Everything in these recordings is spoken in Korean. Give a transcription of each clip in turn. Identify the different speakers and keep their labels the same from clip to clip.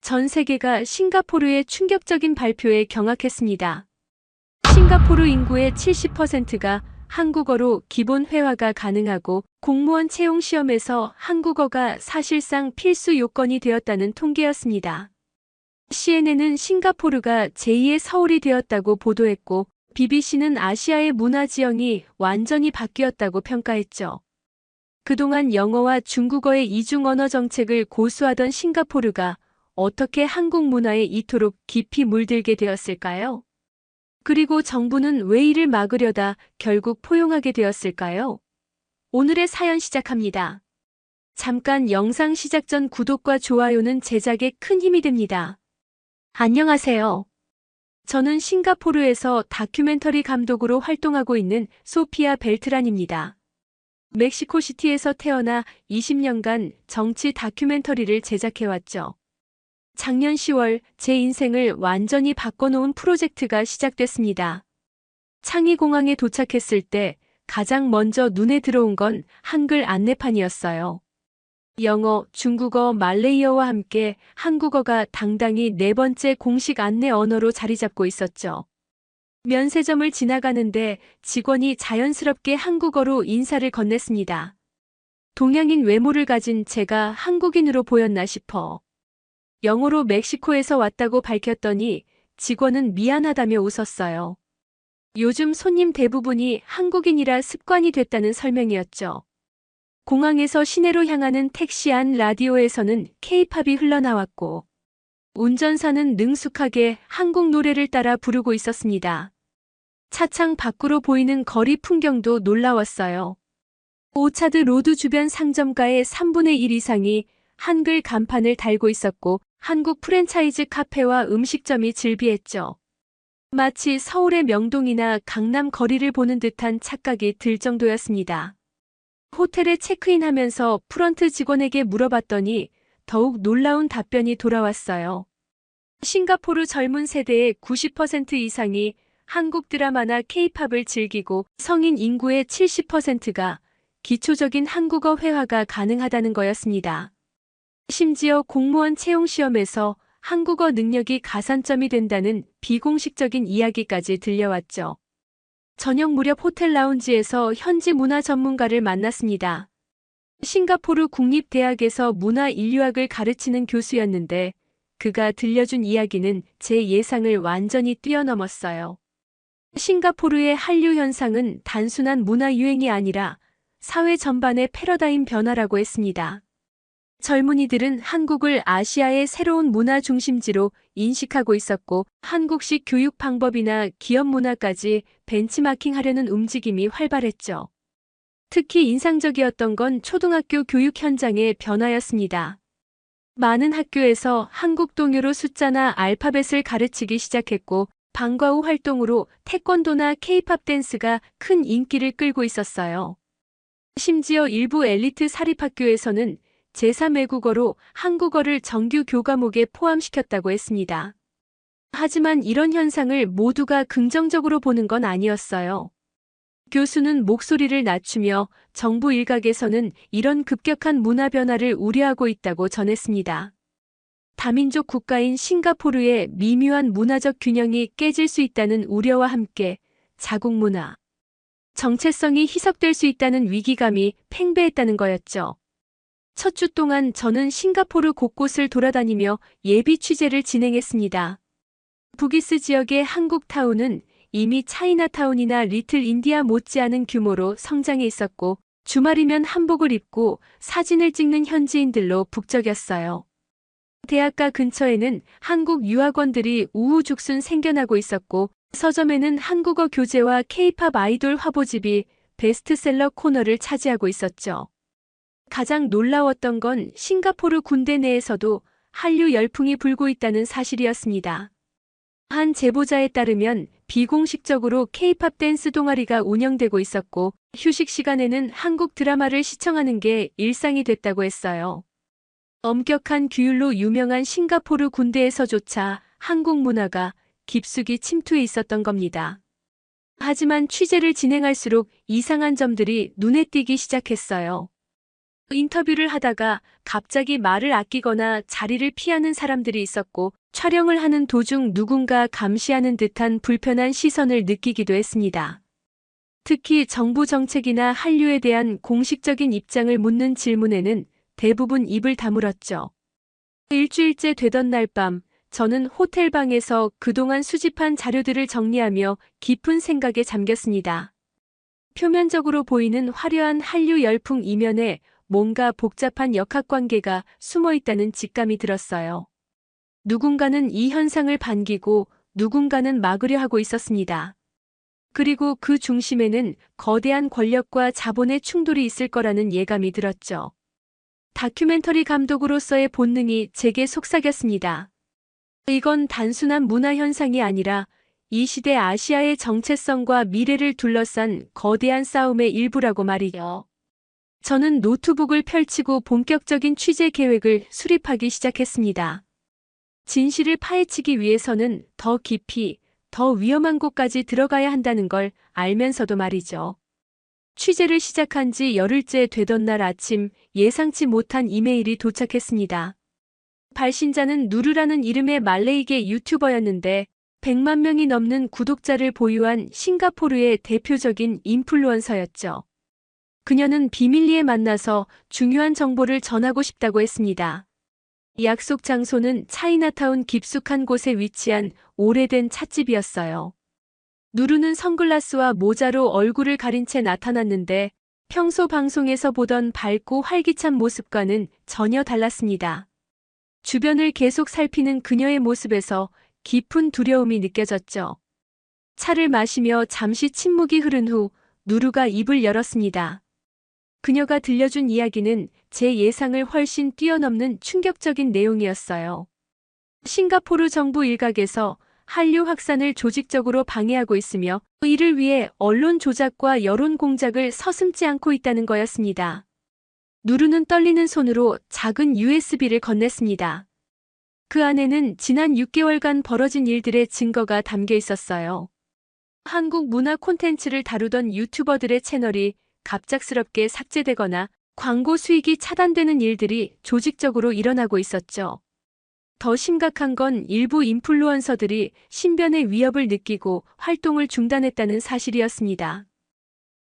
Speaker 1: 전 세계가 싱가포르의 충격적인 발표에 경악했습니다. 싱가포르 인구의 70%가 한국어로 기본 회화가 가능하고 공무원 채용 시험에서 한국어가 사실상 필수 요건이 되었다는 통계였습니다. CNN은 싱가포르가 제2의 서울이 되었다고 보도했고, BBC는 아시아의 문화 지형이 완전히 바뀌었다고 평가했죠. 그동안 영어와 중국어의 이중 언어 정책을 고수하던 싱가포르가 어떻게 한국 문화에 이토록 깊이 물들게 되었을까요? 그리고 정부는 왜 이를 막으려다 결국 포용하게 되었을까요? 오늘의 사연 시작합니다. 잠깐 영상 시작 전 구독과 좋아요는 제작에 큰 힘이 됩니다. 안녕하세요. 저는 싱가포르에서 다큐멘터리 감독으로 활동하고 있는 소피아 벨트란입니다. 멕시코시티에서 태어나 20년간 정치 다큐멘터리를 제작해왔죠. 작년 10월 제 인생을 완전히 바꿔놓은 프로젝트가 시작됐습니다. 창의공항에 도착했을 때 가장 먼저 눈에 들어온 건 한글 안내판이었어요. 영어, 중국어, 말레이어와 함께 한국어가 당당히 네 번째 공식 안내 언어로 자리 잡고 있었죠. 면세점을 지나가는데 직원이 자연스럽게 한국어로 인사를 건넸습니다. 동양인 외모를 가진 제가 한국인으로 보였나 싶어. 영어로 멕시코에서 왔다고 밝혔더니 직원은 미안하다며 웃었어요. 요즘 손님 대부분이 한국인이라 습관이 됐다는 설명이었죠. 공항에서 시내로 향하는 택시 안 라디오에서는 K-팝이 흘러나왔고, 운전사는 능숙하게 한국 노래를 따라 부르고 있었습니다. 차창 밖으로 보이는 거리 풍경도 놀라웠어요. 오차드 로드 주변 상점가의 3분의 1 이상이 한글 간판을 달고 있었고, 한국 프랜차이즈 카페와 음식점이 즐비했죠. 마치 서울의 명동이나 강남 거리를 보는 듯한 착각이 들 정도였습니다. 호텔에 체크인하면서 프런트 직원에게 물어봤더니 더욱 놀라운 답변이 돌아왔어요. 싱가포르 젊은 세대의 90% 이상이 한국 드라마나 K-팝을 즐기고 성인 인구의 70%가 기초적인 한국어 회화가 가능하다는 거였습니다. 심지어 공무원 채용 시험에서 한국어 능력이 가산점이 된다는 비공식적인 이야기까지 들려왔죠. 저녁 무렵 호텔 라운지에서 현지 문화 전문가를 만났습니다. 싱가포르 국립대학에서 문화 인류학을 가르치는 교수였는데 그가 들려준 이야기는 제 예상을 완전히 뛰어넘었어요. 싱가포르의 한류 현상은 단순한 문화 유행이 아니라 사회 전반의 패러다임 변화라고 했습니다. 젊은이들은 한국을 아시아의 새로운 문화 중심지로 인식하고 있었고 한국식 교육 방법이나 기업 문화까지 벤치마킹하려는 움직임이 활발했죠. 특히 인상적이었던 건 초등학교 교육 현장의 변화였습니다. 많은 학교에서 한국 동요로 숫자나 알파벳을 가르치기 시작했고 방과 후 활동으로 태권도나 K-팝 댄스가 큰 인기를 끌고 있었어요. 심지어 일부 엘리트 사립학교에서는 제3외국어로 한국어를 정규 교과목에 포함시켰다고 했습니다. 하지만 이런 현상을 모두가 긍정적으로 보는 건 아니었어요. 교수는 목소리를 낮추며 정부 일각에서는 이런 급격한 문화 변화를 우려하고 있다고 전했습니다. 다민족 국가인 싱가포르의 미묘한 문화적 균형이 깨질 수 있다는 우려와 함께 자국 문화, 정체성이 희석될 수 있다는 위기감이 팽배했다는 거였죠. 첫 주 동안 저는 싱가포르 곳곳을 돌아다니며 예비 취재를 진행했습니다. 부기스 지역의 한국타운은 이미 차이나타운이나 리틀 인디아 못지않은 규모로 성장해 있었고 주말이면 한복을 입고 사진을 찍는 현지인들로 북적였어요. 대학가 근처에는 한국 유학원들이 우후죽순 생겨나고 있었고 서점에는 한국어 교재와 K-팝 아이돌 화보집이 베스트셀러 코너를 차지하고 있었죠. 가장 놀라웠던 건 싱가포르 군대 내에서도 한류 열풍이 불고 있다는 사실이었습니다. 한 제보자에 따르면 비공식적으로 K-팝 댄스 동아리가 운영되고 있었고 휴식 시간에는 한국 드라마를 시청하는 게 일상이 됐다고 했어요. 엄격한 규율로 유명한 싱가포르 군대에서조차 한국 문화가 깊숙이 침투해 있었던 겁니다. 하지만 취재를 진행할수록 이상한 점들이 눈에 띄기 시작했어요. 인터뷰를 하다가 갑자기 말을 아끼거나 자리를 피하는 사람들이 있었고, 촬영을 하는 도중 누군가 감시하는 듯한 불편한 시선을 느끼기도 했습니다. 특히 정부 정책이나 한류에 대한 공식적인 입장을 묻는 질문에는 대부분 입을 다물었죠. 일주일째 되던 날 밤, 저는 호텔방에서 그동안 수집한 자료들을 정리하며 깊은 생각에 잠겼습니다. 표면적으로 보이는 화려한 한류 열풍 이면에 뭔가 복잡한 역학관계가 숨어 있다는 직감이 들었어요. 누군가는 이 현상을 반기고 누군가는 막으려 하고 있었습니다. 그리고 그 중심에는 거대한 권력과 자본의 충돌이 있을 거라는 예감이 들었죠. 다큐멘터리 감독으로서의 본능이 제게 속삭였습니다. 이건 단순한 문화 현상이 아니라 이 시대 아시아의 정체성과 미래를 둘러싼 거대한 싸움의 일부라고 말이요. 저는 노트북을 펼치고 본격적인 취재 계획을 수립하기 시작했습니다. 진실을 파헤치기 위해서는 더 깊이, 더 위험한 곳까지 들어가야 한다는 걸 알면서도 말이죠. 취재를 시작한 지 열흘째 되던 날 아침, 예상치 못한 이메일이 도착했습니다. 발신자는 누르라는 이름의 말레이계 유튜버였는데 100만 명이 넘는 구독자를 보유한 싱가포르의 대표적인 인플루언서였죠. 그녀는 비밀리에 만나서 중요한 정보를 전하고 싶다고 했습니다. 약속 장소는 차이나타운 깊숙한 곳에 위치한 오래된 찻집이었어요. 누르는 선글라스와 모자로 얼굴을 가린 채 나타났는데 평소 방송에서 보던 밝고 활기찬 모습과는 전혀 달랐습니다. 주변을 계속 살피는 그녀의 모습에서 깊은 두려움이 느껴졌죠. 차를 마시며 잠시 침묵이 흐른 후 누르가 입을 열었습니다. 그녀가 들려준 이야기는 제 예상을 훨씬 뛰어넘는 충격적인 내용이었어요. 싱가포르 정부 일각에서 한류 확산을 조직적으로 방해하고 있으며 이를 위해 언론 조작과 여론 공작을 서슴지 않고 있다는 거였습니다. 누르는 떨리는 손으로 작은 USB를 건넸습니다. 그 안에는 지난 6개월간 벌어진 일들의 증거가 담겨 있었어요. 한국 문화 콘텐츠를 다루던 유튜버들의 채널이 갑작스럽게 삭제되거나 광고 수익이 차단되는 일들이 조직적으로 일어나고 있었죠. 더 심각한 건 일부 인플루언서들이 신변의 위협을 느끼고 활동을 중단했다는 사실이었습니다.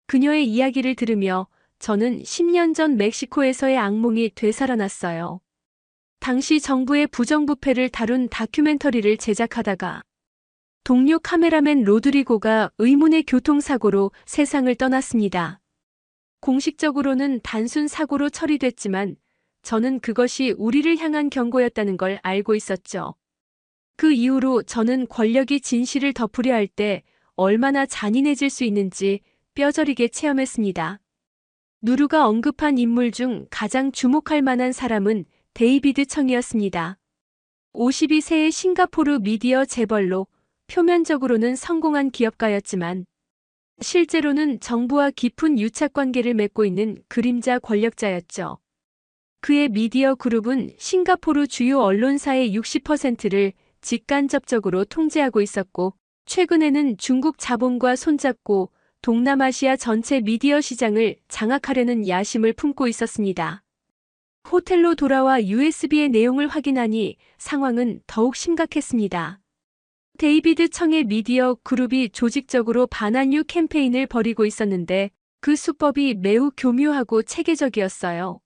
Speaker 1: 그녀의 이야기를 들으며 저는 10년 전 멕시코에서의 악몽이 되살아났어요. 당시 정부의 부정부패를 다룬 다큐멘터리를 제작하다가 동료 카메라맨 로드리고가 의문의 교통사고로 세상을 떠났습니다. 공식적으로는 단순 사고로 처리됐지만 저는 그것이 우리를 향한 경고였다는 걸 알고 있었죠. 그 이후로 저는 권력이 진실을 덮으려 할 때 얼마나 잔인해질 수 있는지 뼈저리게 체험했습니다. 누르가 언급한 인물 중 가장 주목할 만한 사람은 데이비드 청이었습니다. 52세의 싱가포르 미디어 재벌로 표면적으로는 성공한 기업가였지만 실제로는 정부와 깊은 유착관계를 맺고 있는 그림자 권력자였죠. 그의 미디어 그룹은 싱가포르 주요 언론사의 60%를 직간접적으로 통제하고 있었고 최근에는 중국 자본과 손잡고 동남아시아 전체 미디어 시장을 장악하려는 야심을 품고 있었습니다. 호텔로 돌아와 USB의 내용을 확인하니 상황은 더욱 심각했습니다. 데이비드 청의 미디어 그룹이 조직적으로 반한류 캠페인을 벌이고 있었는데 그 수법이 매우 교묘하고 체계적이었어요.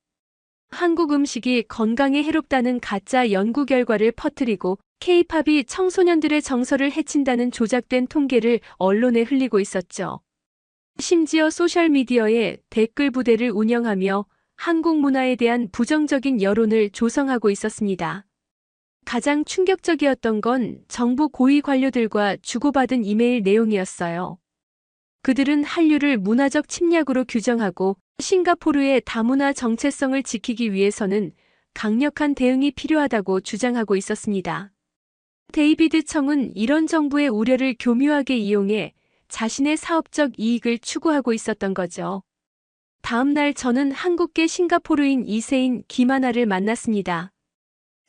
Speaker 1: 한국 음식이 건강에 해롭다는 가짜 연구 결과를 퍼뜨리고 K-팝이 청소년들의 정서를 해친다는 조작된 통계를 언론에 흘리고 있었죠. 심지어 소셜미디어에 댓글 부대를 운영하며 한국 문화에 대한 부정적인 여론을 조성하고 있었습니다. 가장 충격적이었던 건 정부 고위 관료들과 주고받은 이메일 내용이었어요. 그들은 한류를 문화적 침략으로 규정하고 싱가포르의 다문화 정체성을 지키기 위해서는 강력한 대응이 필요하다고 주장하고 있었습니다. 데이비드 청은 이런 정부의 우려를 교묘하게 이용해 자신의 사업적 이익을 추구하고 있었던 거죠. 다음 날 저는 한국계 싱가포르인 2세인 김하나를 만났습니다.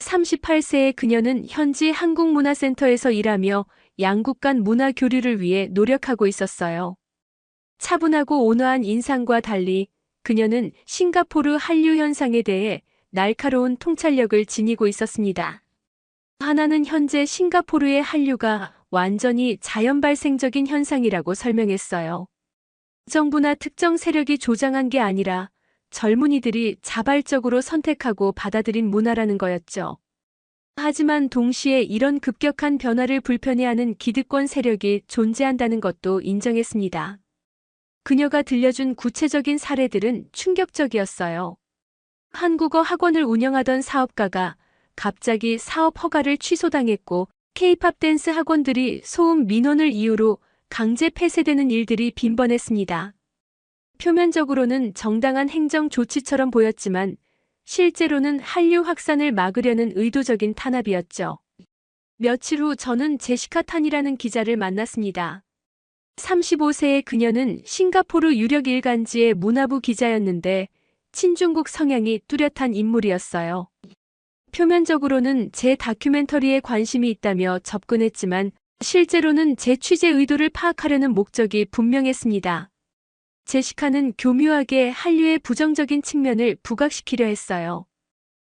Speaker 1: 38세의 그녀는 현지 한국문화센터에서 일하며 양국 간 문화 교류를 위해 노력하고 있었어요. 차분하고 온화한 인상과 달리 그녀는 싱가포르 한류 현상에 대해 날카로운 통찰력을 지니고 있었습니다. 하나는 현재 싱가포르의 한류가 완전히 자연 발생적인 현상이라고 설명했어요. 정부나 특정 세력이 조장한 게 아니라 젊은이들이 자발적으로 선택하고 받아들인 문화라는 거였죠. 하지만 동시에 이런 급격한 변화를 불편해하는 기득권 세력이 존재한다는 것도 인정했습니다. 그녀가 들려준 구체적인 사례들은 충격적이었어요. 한국어 학원을 운영하던 사업가가 갑자기 사업 허가를 취소당했고 K-팝 댄스 학원들이 소음 민원을 이유로 강제 폐쇄되는 일들이 빈번했습니다. 표면적으로는 정당한 행정 조치처럼 보였지만 실제로는 한류 확산을 막으려는 의도적인 탄압이었죠. 며칠 후 저는 제시카 탄이라는 기자를 만났습니다. 35세의 그녀는 싱가포르 유력 일간지의 문화부 기자였는데 친중국 성향이 뚜렷한 인물이었어요. 표면적으로는 제 다큐멘터리에 관심이 있다며 접근했지만 실제로는 제 취재 의도를 파악하려는 목적이 분명했습니다. 제시카는 교묘하게 한류의 부정적인 측면을 부각시키려 했어요.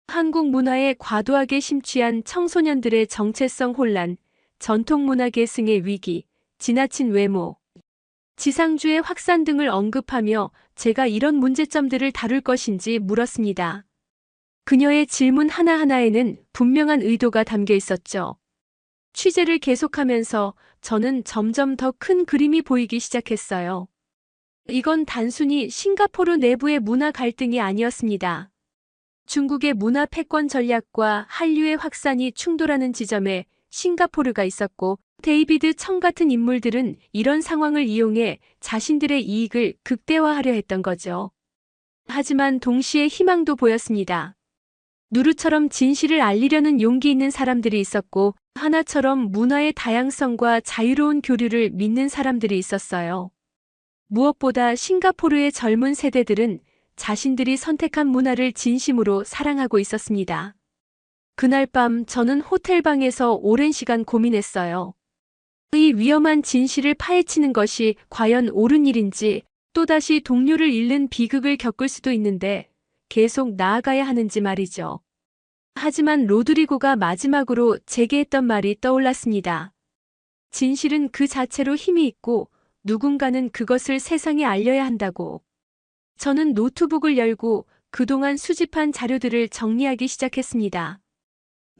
Speaker 1: 한국 문화에 과도하게 심취한 청소년들의 정체성 혼란, 전통문화 계승의 위기, 지나친 외모, 지상주의 확산 등을 언급하며 제가 이런 문제점들을 다룰 것인지 물었습니다. 그녀의 질문 하나하나에는 분명한 의도가 담겨 있었죠. 취재를 계속하면서 저는 점점 더 큰 그림이 보이기 시작했어요. 이건 단순히 싱가포르 내부의 문화 갈등이 아니었습니다. 중국의 문화 패권 전략과 한류의 확산이 충돌하는 지점에 싱가포르가 있었고 데이비드 청 같은 인물들은 이런 상황을 이용해 자신들의 이익을 극대화하려 했던 거죠. 하지만 동시에 희망도 보였습니다. 누르처럼 진실을 알리려는 용기 있는 사람들이 있었고 하나처럼 문화의 다양성과 자유로운 교류를 믿는 사람들이 있었어요. 무엇보다 싱가포르의 젊은 세대들은 자신들이 선택한 문화를 진심으로 사랑하고 있었습니다. 그날 밤 저는 호텔방에서 오랜 시간 고민했어요. 이 위험한 진실을 파헤치는 것이 과연 옳은 일인지 또다시 동료를 잃는 비극을 겪을 수도 있는데 계속 나아가야 하는지 말이죠. 하지만 로드리고가 마지막으로 제게 했던 말이 떠올랐습니다. 진실은 그 자체로 힘이 있고 누군가는 그것을 세상에 알려야 한다고. 저는 노트북을 열고 그동안 수집한 자료들을 정리하기 시작했습니다.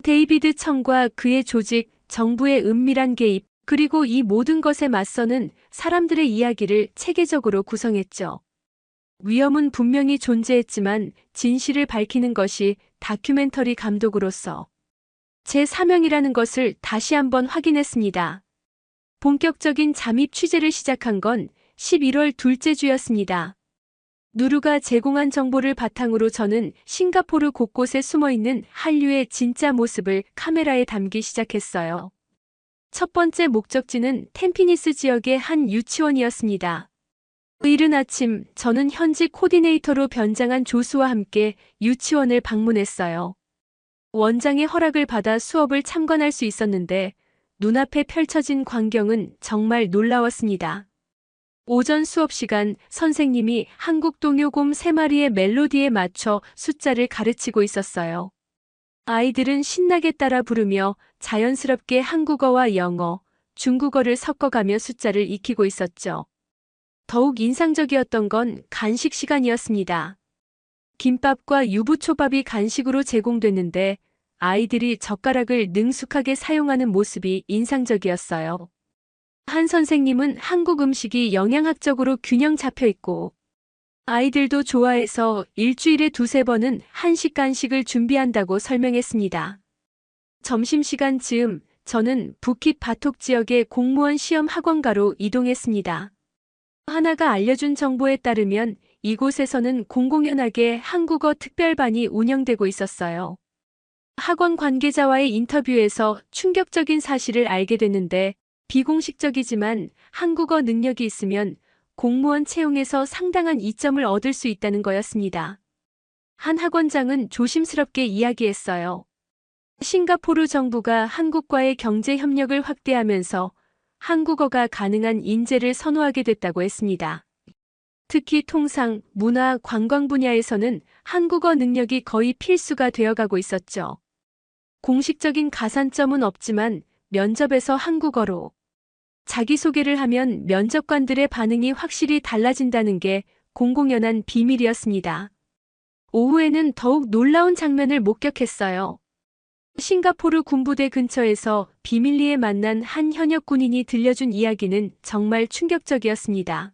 Speaker 1: 데이비드 청과 그의 조직, 정부의 은밀한 개입, 그리고 이 모든 것에 맞서는 사람들의 이야기를 체계적으로 구성했죠. 위험은 분명히 존재했지만 진실을 밝히는 것이 다큐멘터리 감독으로서 제 사명이라는 것을 다시 한번 확인했습니다. 본격적인 잠입 취재를 시작한 건 11월 둘째 주였습니다. 누르가 제공한 정보를 바탕으로 저는 싱가포르 곳곳에 숨어있는 한류의 진짜 모습을 카메라에 담기 시작했어요. 첫 번째 목적지는 템피니스 지역의 한 유치원이었습니다. 이른 아침 저는 현지 코디네이터로 변장한 조수와 함께 유치원을 방문했어요. 원장의 허락을 받아 수업을 참관할 수 있었는데 눈앞에 펼쳐진 광경은 정말 놀라웠습니다. 오전 수업 시간 선생님이 한국 동요곰 3마리의 멜로디에 맞춰 숫자를 가르치고 있었어요. 아이들은 신나게 따라 부르며 자연스럽게 한국어와 영어, 중국어를 섞어가며 숫자를 익히고 있었죠. 더욱 인상적이었던 건 간식 시간이었습니다. 김밥과 유부초밥이 간식으로 제공됐는데 아이들이 젓가락을 능숙하게 사용하는 모습이 인상적이었어요. 한 선생님은 한국 음식이 영양학적으로 균형 잡혀 있고 아이들도 좋아해서 일주일에 2~3번은 한식 간식을 준비한다고 설명했습니다. 점심시간 즈음 저는 부킷 바톡 지역의 공무원 시험 학원가로 이동했습니다. 하나가 알려준 정보에 따르면 이곳에서는 공공연하게 한국어 특별반이 운영되고 있었어요. 학원 관계자와의 인터뷰에서 충격적인 사실을 알게 됐는데 비공식적이지만 한국어 능력이 있으면 공무원 채용에서 상당한 이점을 얻을 수 있다는 거였습니다. 한 학원장은 조심스럽게 이야기했어요. 싱가포르 정부가 한국과의 경제 협력을 확대하면서 한국어가 가능한 인재를 선호하게 됐다고 했습니다. 특히 통상, 문화, 관광 분야에서는 한국어 능력이 거의 필수가 되어가고 있었죠. 공식적인 가산점은 없지만 면접에서 한국어로 자기소개를 하면 면접관들의 반응이 확실히 달라진다는 게 공공연한 비밀이었습니다. 오후에는 더욱 놀라운 장면을 목격했어요. 싱가포르 군부대 근처에서 비밀리에 만난 한 현역 군인이 들려준 이야기는 정말 충격적이었습니다.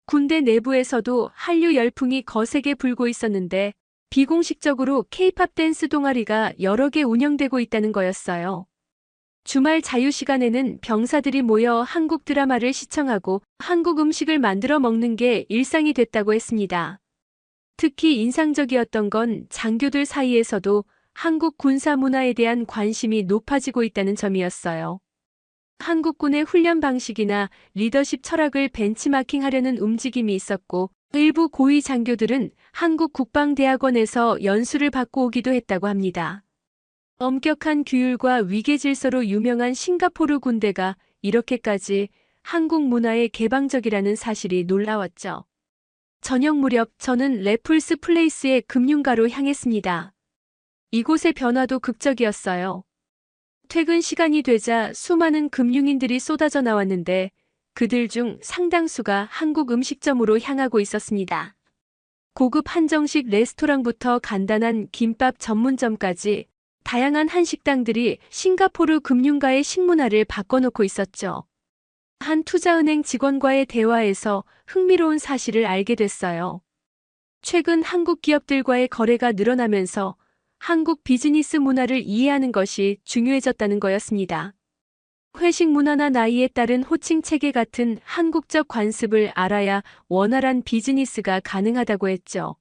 Speaker 1: 군대 내부에서도 한류 열풍이 거세게 불고 있었는데 비공식적으로 K-팝 댄스 동아리가 여러 개 운영되고 있다는 거였어요. 주말 자유시간에는 병사들이 모여 한국 드라마를 시청하고 한국 음식을 만들어 먹는 게 일상이 됐다고 했습니다. 특히 인상적이었던 건 장교들 사이에서도 한국 군사 문화에 대한 관심이 높아지고 있다는 점이었어요. 한국군의 훈련 방식이나 리더십 철학을 벤치마킹하려는 움직임이 있었고 일부 고위 장교들은 한국 국방대학원에서 연수를 받고 오기도 했다고 합니다. 엄격한 규율과 위계 질서로 유명한 싱가포르 군대가 이렇게까지 한국 문화에 개방적이라는 사실이 놀라웠죠. 저녁 무렵 저는 레플스 플레이스의 금융가로 향했습니다. 이곳의 변화도 극적이었어요. 퇴근 시간이 되자 수많은 금융인들이 쏟아져 나왔는데 그들 중 상당수가 한국 음식점으로 향하고 있었습니다. 고급 한정식 레스토랑부터 간단한 김밥 전문점까지 다양한 한식당들이 싱가포르 금융가의 식문화를 바꿔놓고 있었죠. 한 투자은행 직원과의 대화에서 흥미로운 사실을 알게 됐어요. 최근 한국 기업들과의 거래가 늘어나면서 한국 비즈니스 문화를 이해하는 것이 중요해졌다는 거였습니다. 회식 문화나 나이에 따른 호칭 체계 같은 한국적 관습을 알아야 원활한 비즈니스가 가능하다고 했죠.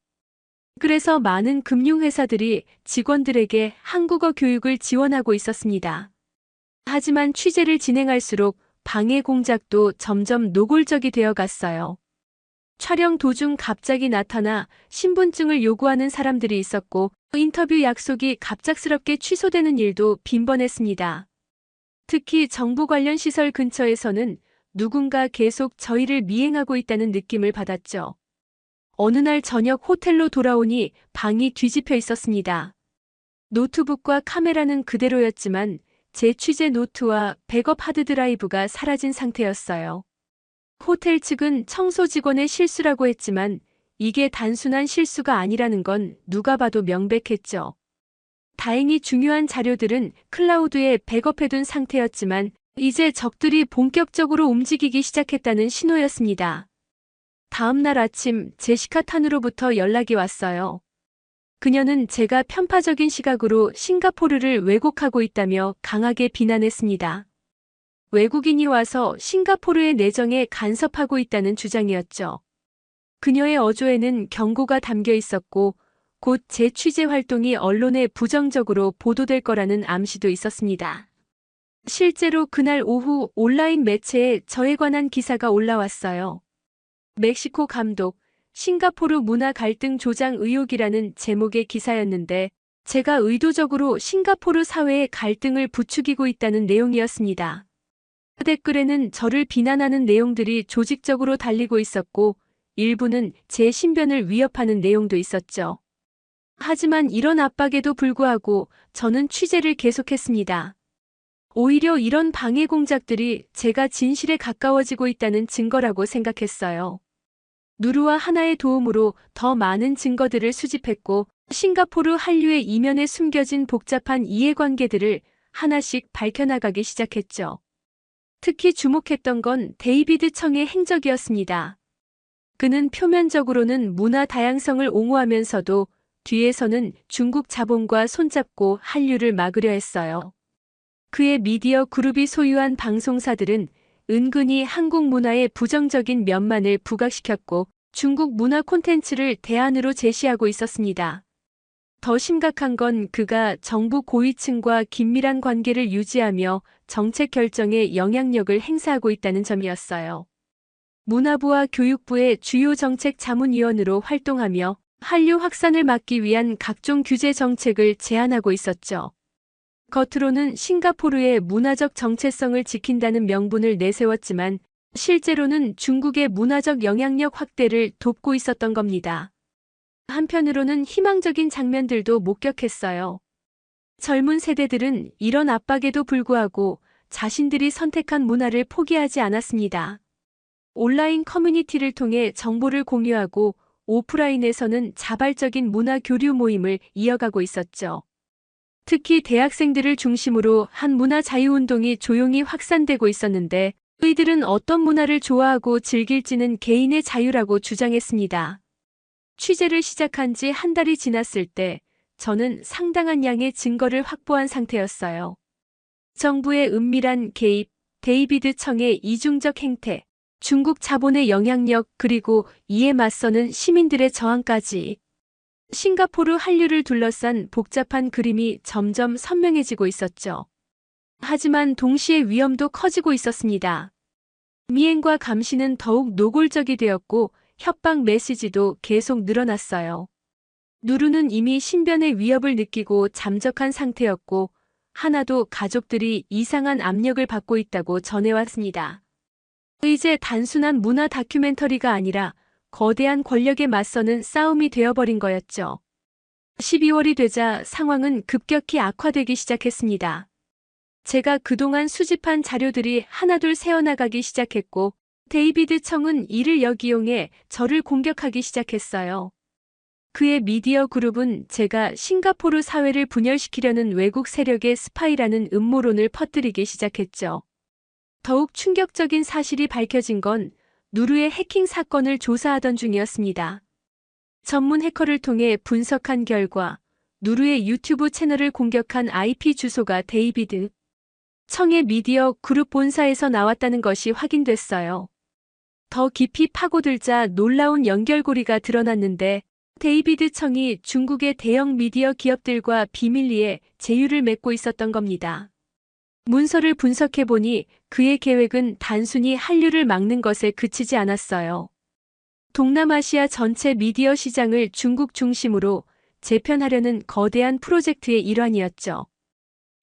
Speaker 1: 그래서 많은 금융회사들이 직원들에게 한국어 교육을 지원하고 있었습니다. 하지만 취재를 진행할수록 방해 공작도 점점 노골적이 되어 갔어요. 촬영 도중 갑자기 나타나 신분증을 요구하는 사람들이 있었고 인터뷰 약속이 갑작스럽게 취소되는 일도 빈번했습니다. 특히 정부 관련 시설 근처에서는 누군가 계속 저희를 미행하고 있다는 느낌을 받았죠. 어느 날 저녁 호텔로 돌아오니 방이 뒤집혀 있었습니다. 노트북과 카메라는 그대로였지만 제 취재 노트와 백업 하드드라이브가 사라진 상태였어요. 호텔 측은 청소 직원의 실수라고 했지만 이게 단순한 실수가 아니라는 건 누가 봐도 명백했죠. 다행히 중요한 자료들은 클라우드에 백업해둔 상태였지만 이제 적들이 본격적으로 움직이기 시작했다는 신호였습니다. 다음 날 아침 제시카 탄으로부터 연락이 왔어요. 그녀는 제가 편파적인 시각으로 싱가포르를 왜곡하고 있다며 강하게 비난했습니다. 외국인이 와서 싱가포르의 내정에 간섭하고 있다는 주장이었죠. 그녀의 어조에는 경고가 담겨 있었고 곧 제 취재 활동이 언론에 부정적으로 보도될 거라는 암시도 있었습니다. 실제로 그날 오후 온라인 매체에 저에 관한 기사가 올라왔어요. 멕시코 감독, 싱가포르 문화 갈등 조장 의혹이라는 제목의 기사였는데 제가 의도적으로 싱가포르 사회의 갈등을 부추기고 있다는 내용이었습니다. 댓글에는 저를 비난하는 내용들이 조직적으로 달리고 있었고 일부는 제 신변을 위협하는 내용도 있었죠. 하지만 이런 압박에도 불구하고 저는 취재를 계속했습니다. 오히려 이런 방해 공작들이 제가 진실에 가까워지고 있다는 증거라고 생각했어요. 누르와 하나의 도움으로 더 많은 증거들을 수집했고 싱가포르 한류의 이면에 숨겨진 복잡한 이해관계들을 하나씩 밝혀나가기 시작했죠. 특히 주목했던 건 데이비드 청의 행적이었습니다. 그는 표면적으로는 문화 다양성을 옹호하면서도 뒤에서는 중국 자본과 손잡고 한류를 막으려 했어요. 그의 미디어 그룹이 소유한 방송사들은 은근히 한국 문화의 부정적인 면만을 부각시켰고 중국 문화 콘텐츠를 대안으로 제시하고 있었습니다. 더 심각한 건 그가 정부 고위층과 긴밀한 관계를 유지하며 정책 결정에 영향력을 행사하고 있다는 점이었어요. 문화부와 교육부의 주요 정책 자문위원으로 활동하며 한류 확산을 막기 위한 각종 규제 정책을 제안하고 있었죠. 겉으로는 싱가포르의 문화적 정체성을 지킨다는 명분을 내세웠지만 실제로는 중국의 문화적 영향력 확대를 돕고 있었던 겁니다. 한편으로는 희망적인 장면들도 목격했어요. 젊은 세대들은 이런 압박에도 불구하고 자신들이 선택한 문화를 포기하지 않았습니다. 온라인 커뮤니티를 통해 정보를 공유하고 오프라인에서는 자발적인 문화 교류 모임을 이어가고 있었죠. 특히 대학생들을 중심으로 한 문화 자유운동이 조용히 확산되고 있었는데 이들은 어떤 문화를 좋아하고 즐길지는 개인의 자유라고 주장했습니다. 취재를 시작한 지 한 달이 지났을 때 저는 상당한 양의 증거를 확보한 상태였어요. 정부의 은밀한 개입, 데이비드 청의 이중적 행태, 중국 자본의 영향력 그리고 이에 맞서는 시민들의 저항까지 싱가포르 한류를 둘러싼 복잡한 그림이 점점 선명해지고 있었죠. 하지만 동시에 위험도 커지고 있었습니다. 미행과 감시는 더욱 노골적이 되었고 협박 메시지도 계속 늘어났어요. 누루는 이미 신변의 위협을 느끼고 잠적한 상태였고 하나도 가족들이 이상한 압력을 받고 있다고 전해왔습니다. 이제 단순한 문화 다큐멘터리가 아니라 거대한 권력에 맞서는 싸움이 되어버린 거였죠. 12월이 되자 상황은 급격히 악화되기 시작했습니다. 제가 그동안 수집한 자료들이 하나둘 새어나가기 시작했고 데이비드 청은 이를 역이용해 저를 공격하기 시작했어요. 그의 미디어 그룹은 제가 싱가포르 사회를 분열시키려는 외국 세력의 스파이라는 음모론을 퍼뜨리기 시작했죠. 더욱 충격적인 사실이 밝혀진 건 누르의 해킹 사건을 조사하던 중이었습니다. 전문 해커를 통해 분석한 결과 누르의 유튜브 채널을 공격한 IP 주소가 데이비드 청의 미디어 그룹 본사에서 나왔다는 것이 확인됐어요. 더 깊이 파고들자 놀라운 연결고리가 드러났는데 데이비드 청이 중국의 대형 미디어 기업들과 비밀리에 제휴를 맺고 있었던 겁니다. 문서를 분석해보니 그의 계획은 단순히 한류를 막는 것에 그치지 않았어요. 동남아시아 전체 미디어 시장을 중국 중심으로 재편하려는 거대한 프로젝트의 일환이었죠.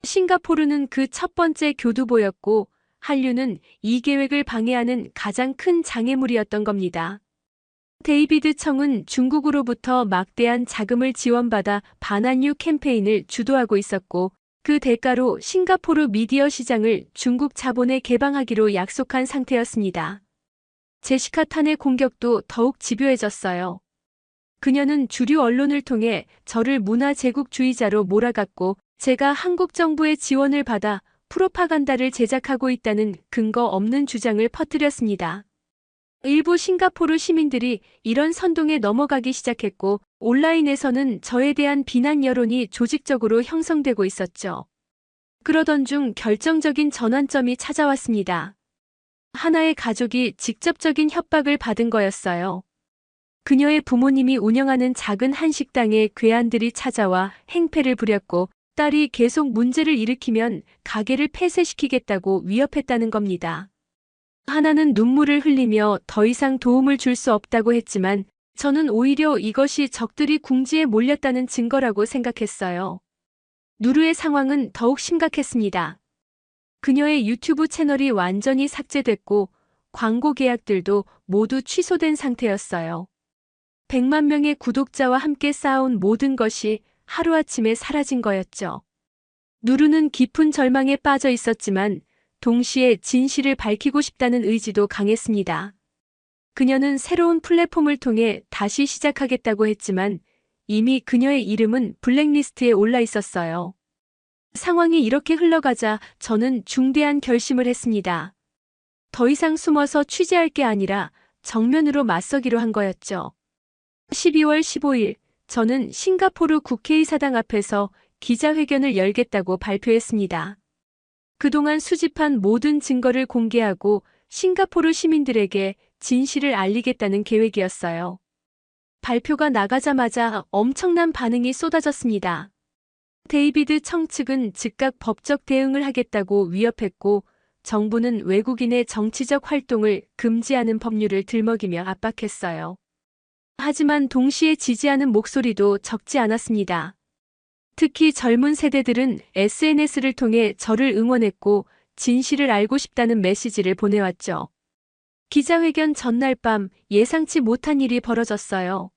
Speaker 1: 싱가포르는 그 첫 번째 교두보였고 한류는 이 계획을 방해하는 가장 큰 장애물이었던 겁니다. 데이비드 청은 중국으로부터 막대한 자금을 지원받아 반한류 캠페인을 주도하고 있었고 그 대가로 싱가포르 미디어 시장을 중국 자본에 개방하기로 약속한 상태였습니다. 제시카 탄의 공격도 더욱 집요해졌어요. 그녀는 주류 언론을 통해 저를 문화 제국주의자로 몰아갔고 제가 한국 정부의 지원을 받아 프로파간다를 제작하고 있다는 근거 없는 주장을 퍼뜨렸습니다. 일부 싱가포르 시민들이 이런 선동에 넘어가기 시작했고 온라인에서는 저에 대한 비난 여론이 조직적으로 형성되고 있었죠. 그러던 중 결정적인 전환점이 찾아왔습니다. 하나의 가족이 직접적인 협박을 받은 거였어요. 그녀의 부모님이 운영하는 작은 한식당에 괴한들이 찾아와 행패를 부렸고 딸이 계속 문제를 일으키면 가게를 폐쇄시키겠다고 위협했다는 겁니다. 하나는 눈물을 흘리며 더 이상 도움을 줄 수 없다고 했지만 저는 오히려 이것이 적들이 궁지에 몰렸다는 증거라고 생각했어요. 누르의 상황은 더욱 심각했습니다. 그녀의 유튜브 채널이 완전히 삭제됐고 광고 계약들도 모두 취소된 상태였어요. 100만 명의 구독자와 함께 쌓아온 모든 것이 하루아침에 사라진 거였죠. 누르는 깊은 절망에 빠져 있었지만 동시에 진실을 밝히고 싶다는 의지도 강했습니다. 그녀는 새로운 플랫폼을 통해 다시 시작하겠다고 했지만 이미 그녀의 이름은 블랙리스트에 올라 있었어요. 상황이 이렇게 흘러가자 저는 중대한 결심을 했습니다. 더 이상 숨어서 취재할 게 아니라 정면으로 맞서기로 한 거였죠. 12월 15일 저는 싱가포르 국회의사당 앞에서 기자회견을 열겠다고 발표했습니다. 그동안 수집한 모든 증거를 공개하고 싱가포르 시민들에게 진실을 알리겠다는 계획이었어요. 발표가 나가자마자 엄청난 반응이 쏟아졌습니다. 데이비드 청 측은 즉각 법적 대응을 하겠다고 위협했고 정부는 외국인의 정치적 활동을 금지하는 법률을 들먹이며 압박했어요. 하지만 동시에 지지하는 목소리도 적지 않았습니다. 특히 젊은 세대들은 SNS를 통해 저를 응원했고 진실을 알고 싶다는 메시지를 보내왔죠. 기자회견 전날 밤 예상치 못한 일이 벌어졌어요.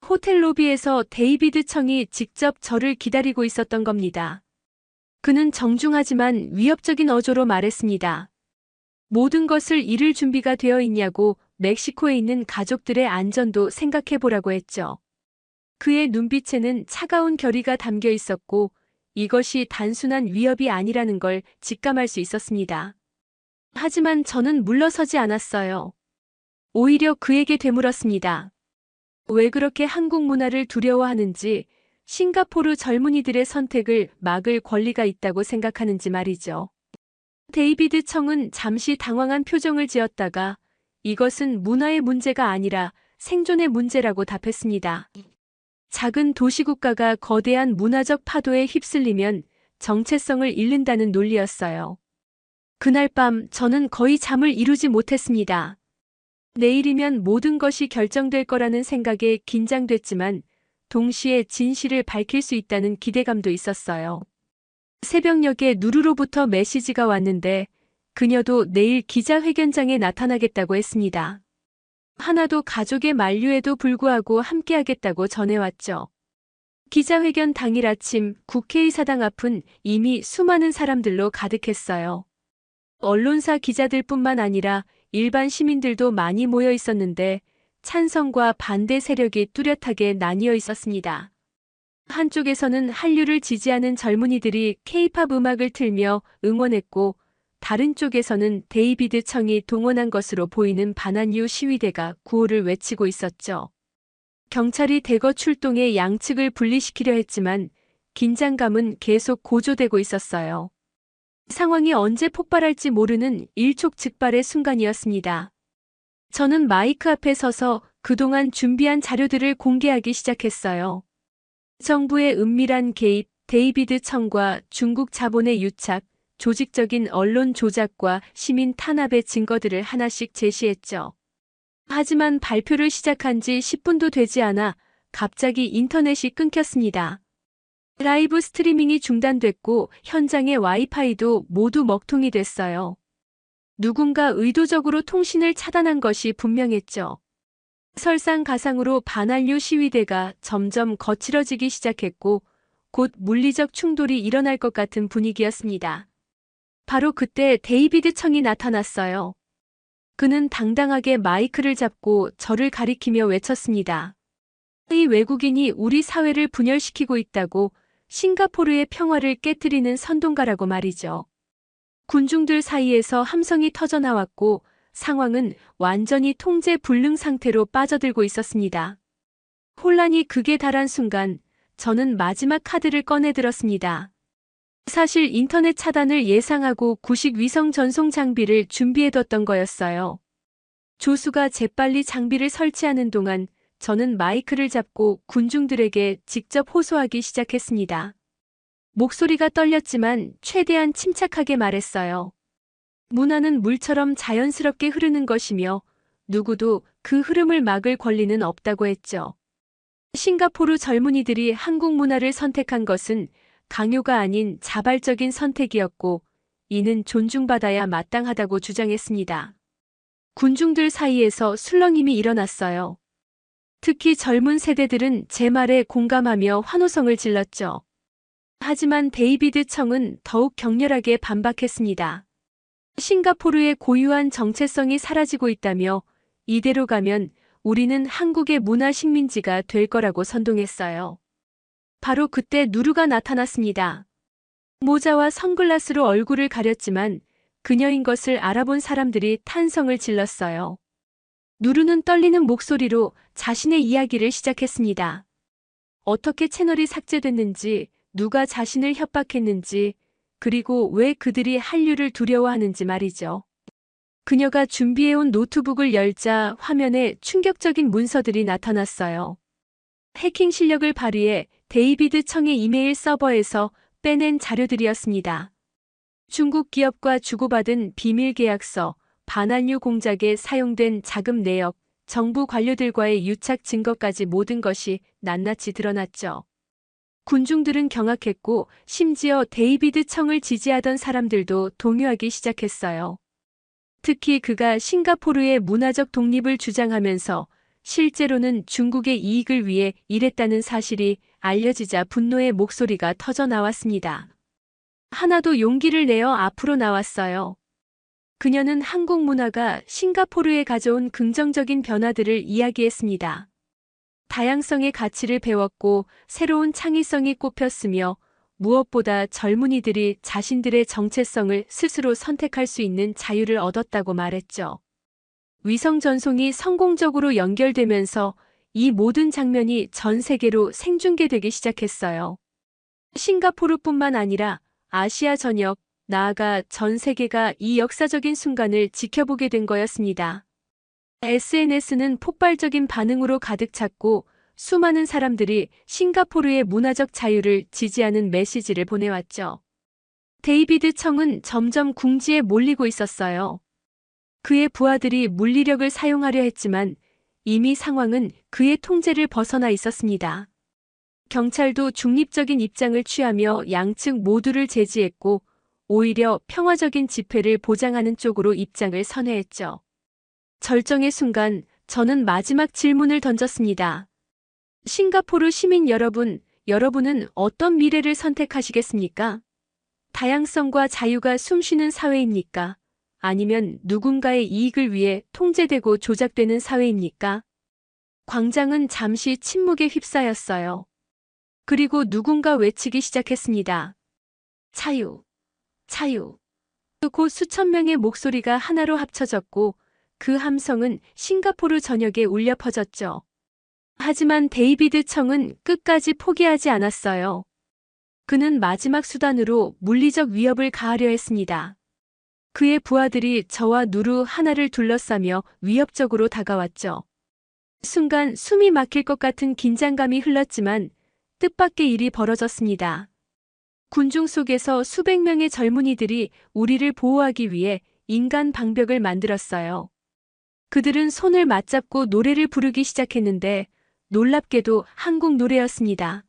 Speaker 1: 호텔 로비에서 데이비드 청이 직접 저를 기다리고 있었던 겁니다. 그는 정중하지만 위협적인 어조로 말했습니다. 모든 것을 잃을 준비가 되어 있냐고 멕시코에 있는 가족들의 안전도 생각해 보라고 했죠. 그의 눈빛에는 차가운 결의가 담겨 있었고 이것이 단순한 위협이 아니라는 걸 직감할 수 있었습니다. 하지만 저는 물러서지 않았어요. 오히려 그에게 되물었습니다. 왜 그렇게 한국 문화를 두려워하는지, 싱가포르 젊은이들의 선택을 막을 권리가 있다고 생각하는지 말이죠. 데이비드 청은 잠시 당황한 표정을 지었다가 이것은 문화의 문제가 아니라 생존의 문제라고 답했습니다. 작은 도시국가가 거대한 문화적 파도에 휩쓸리면 정체성을 잃는다는 논리였어요. 그날 밤 저는 거의 잠을 이루지 못했습니다. 내일이면 모든 것이 결정될 거라는 생각에 긴장됐지만 동시에 진실을 밝힐 수 있다는 기대감도 있었어요. 새벽녘에 누르로부터 메시지가 왔는데 그녀도 내일 기자회견장에 나타나겠다고 했습니다. 하나도 가족의 만류에도 불구하고 함께하겠다고 전해왔죠. 기자회견 당일 아침 국회의사당 앞은 이미 수많은 사람들로 가득했어요. 언론사 기자들뿐만 아니라 일반 시민들도 많이 모여 있었는데 찬성과 반대 세력이 뚜렷하게 나뉘어 있었습니다. 한쪽에서는 한류를 지지하는 젊은이들이 케이팝 음악을 틀며 응원했고 다른 쪽에서는 데이비드 청이 동원한 것으로 보이는 반한류 시위대가 구호를 외치고 있었죠. 경찰이 대거 출동해 양측을 분리시키려 했지만 긴장감은 계속 고조되고 있었어요. 상황이 언제 폭발할지 모르는 일촉즉발의 순간이었습니다. 저는 마이크 앞에 서서 그동안 준비한 자료들을 공개하기 시작했어요. 정부의 은밀한 개입, 데이비드 청과 중국 자본의 유착, 조직적인 언론 조작과 시민 탄압의 증거들을 하나씩 제시했죠. 하지만 발표를 시작한 지 10분도 되지 않아 갑자기 인터넷이 끊겼습니다. 라이브 스트리밍이 중단됐고 현장의 와이파이도 모두 먹통이 됐어요. 누군가 의도적으로 통신을 차단한 것이 분명했죠. 설상가상으로 반한류 시위대가 점점 거칠어지기 시작했고 곧 물리적 충돌이 일어날 것 같은 분위기였습니다. 바로 그때 데이비드 청이 나타났어요. 그는 당당하게 마이크를 잡고 저를 가리키며 외쳤습니다. 이 외국인이 우리 사회를 분열시키고 있다고, 싱가포르의 평화를 깨뜨리는 선동가라고 말이죠. 군중들 사이에서 함성이 터져나왔고 상황은 완전히 통제 불능 상태로 빠져들고 있었습니다. 혼란이 극에 달한 순간 저는 마지막 카드를 꺼내들었습니다. 사실 인터넷 차단을 예상하고 구식 위성 전송 장비를 준비해뒀던 거였어요. 조수가 재빨리 장비를 설치하는 동안 저는 마이크를 잡고 군중들에게 직접 호소하기 시작했습니다. 목소리가 떨렸지만 최대한 침착하게 말했어요. 문화는 물처럼 자연스럽게 흐르는 것이며 누구도 그 흐름을 막을 권리는 없다고 했죠. 싱가포르 젊은이들이 한국 문화를 선택한 것은 강요가 아닌 자발적인 선택이었고 이는 존중받아야 마땅하다고 주장했습니다. 군중들 사이에서 술렁임이 일어났어요. 특히 젊은 세대들은 제 말에 공감하며 환호성을 질렀죠. 하지만 데이비드 청은 더욱 격렬하게 반박했습니다. 싱가포르의 고유한 정체성이 사라지고 있다며 이대로 가면 우리는 한국의 문화 식민지가 될 거라고 선동했어요. 바로 그때 누르가 나타났습니다. 모자와 선글라스로 얼굴을 가렸지만 그녀인 것을 알아본 사람들이 탄성을 질렀어요. 누르는 떨리는 목소리로 자신의 이야기를 시작했습니다. 어떻게 채널이 삭제됐는지, 누가 자신을 협박했는지, 그리고 왜 그들이 한류를 두려워하는지 말이죠. 그녀가 준비해온 노트북을 열자 화면에 충격적인 문서들이 나타났어요. 해킹 실력을 발휘해 데이비드 청의 이메일 서버에서 빼낸 자료들이었습니다. 중국 기업과 주고받은 비밀 계약서, 반한류 공작에 사용된 자금 내역, 정부 관료들과의 유착 증거까지 모든 것이 낱낱이 드러났죠. 군중들은 경악했고 심지어 데이비드 청을 지지하던 사람들도 동요하기 시작했어요. 특히 그가 싱가포르의 문화적 독립을 주장하면서 실제로는 중국의 이익을 위해 일했다는 사실이 알려지자 분노의 목소리가 터져 나왔습니다. 하나도 용기를 내어 앞으로 나왔어요. 그녀는 한국 문화가 싱가포르에 가져온 긍정적인 변화들을 이야기했습니다. 다양성의 가치를 배웠고 새로운 창의성이 꽃폈으며 무엇보다 젊은이들이 자신들의 정체성을 스스로 선택할 수 있는 자유를 얻었다고 말했죠. 위성 전송이 성공적으로 연결되면서 이 모든 장면이 전 세계로 생중계되기 시작했어요. 싱가포르뿐만 아니라 아시아 전역, 나아가 전 세계가 이 역사적인 순간을 지켜보게 된 거였습니다. SNS는 폭발적인 반응으로 가득 찼고 수많은 사람들이 싱가포르의 문화적 자유를 지지하는 메시지를 보내왔죠. 데이비드 청은 점점 궁지에 몰리고 있었어요. 그의 부하들이 물리력을 사용하려 했지만 이미 상황은 그의 통제를 벗어나 있었습니다. 경찰도 중립적인 입장을 취하며 양측 모두를 제지했고 오히려 평화적인 집회를 보장하는 쪽으로 입장을 선회했죠. 절정의 순간 저는 마지막 질문을 던졌습니다. 싱가포르 시민 여러분, 여러분은 어떤 미래를 선택하시겠습니까? 다양성과 자유가 숨쉬는 사회입니까? 아니면 누군가의 이익을 위해 통제되고 조작되는 사회입니까? 광장은 잠시 침묵에 휩싸였어요. 그리고 누군가 외치기 시작했습니다. 자유, 자유. 곧 수천 명의 목소리가 하나로 합쳐졌고 그 함성은 싱가포르 전역에 울려 퍼졌죠. 하지만 데이비드 청은 끝까지 포기하지 않았어요. 그는 마지막 수단으로 물리적 위협을 가하려 했습니다. 그의 부하들이 저와 누루 하나를 둘러싸며 위협적으로 다가왔죠. 순간 숨이 막힐 것 같은 긴장감이 흘렀지만 뜻밖의 일이 벌어졌습니다. 군중 속에서 수백 명의 젊은이들이 우리를 보호하기 위해 인간 방벽을 만들었어요. 그들은 손을 맞잡고 노래를 부르기 시작했는데 놀랍게도 한국 노래였습니다.